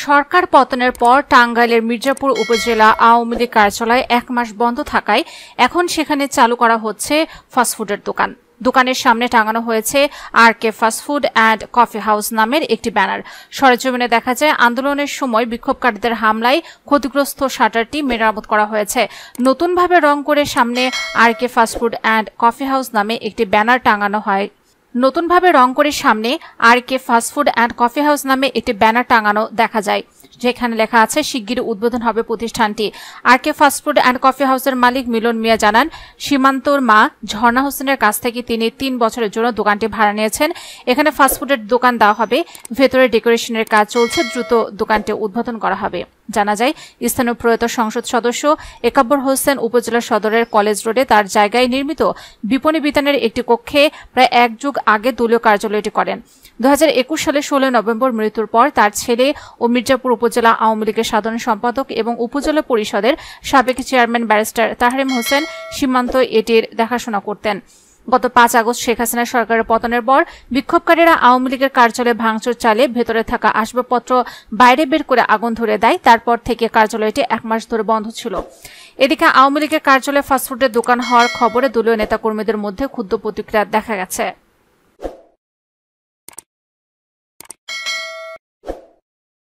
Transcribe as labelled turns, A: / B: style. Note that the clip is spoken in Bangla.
A: সরকার পতনের পর টাঙ্গাইলের মির্জাপুর উপজেলা আওয়ামী লীগ কার্যালয় ১ মাস বন্ধ থাকায় এখন সেখানে চালু করা হচ্ছে ফাস্টফুডের দোকান। দোকানের সামনে টাঙানো হয়েছে RK fast food and coffee house নামের একটি ব্যানার। সরেজমিনে দেখা যায় আন্দোলনের সময় বিক্ষোভকারীদের হামলায় ক্ষতিগ্রস্ত শাটারটি মেরামত করা হয়েছে। নতুনভাবে রং করে সামনে RK fast food and coffee house নামে একটি ব্যানার টাঙানো হয়। RK fast food and coffee house নামে একটি ব্যানার টাঙানো দেখা যায়, যেখানে লেখা আছে শিগগিরই উদ্বোধন হবে প্রতিষ্ঠানটি। RK ফাস্টফুড অ্যান্ড কফি হাউসের মালিক মিলন মিয়া জানান, সীমান্তর মা ঝর্ণা হোসেনের কাছ থেকে তিনি ৩ বছরের জন্য দোকানটি ভাড়া নিয়েছেন। এখানে ফাস্টফুডের দোকান দেওয়া হবে। ভেতরে ডেকোরেশনের কাজ চলছে, দ্রুত দোকানটি উদ্বোধন করা হবে। জানা যায়, স্থানীয় প্রয়াত সংসদ সদস্য একাব্বর হোসেন উপজেলা সদরের কলেজ রোডে তার জায়গায় নির্মিত বিপণী বিতানের একটি কক্ষে প্রায় ১ যুগ আগে দলীয় কার্যালয়টি করেন। ২০২১ সালে ১৬ নভেম্বর মৃত্যুর পর তার ছেলে ও মির্জাপুর উপজেলা আওয়ামী লীগের সাধারণ সম্পাদক এবং উপজেলা পরিষদের সাবেক চেয়ারম্যান ব্যারিস্টার তাহরিম হোসেন সীমান্ত এটির দেখাশোনা করতেন। গত ৫ আগস্ট শেখ হাসিনা সরকারের পতনের পর বিক্ষোভকারীরা আওয়ামী লীগের কার্যালয়ে ভাঙচুর চালিয়ে ভেতরে থাকা আসবাবপত্র বাইরে বের করে আগুন ধরে দেয়। তারপর থেকে কার্যালয়টি ১ মাস ধরে বন্ধ ছিল। এদিকে আওয়ামী লীগের কার্যালয়ে ফাস্টফুডের দোকান হওয়ার খবরে দলীয় নেতাকর্মীদের মধ্যে ক্ষুব্ধ প্রতিক্রিয়া দেখা গেছে।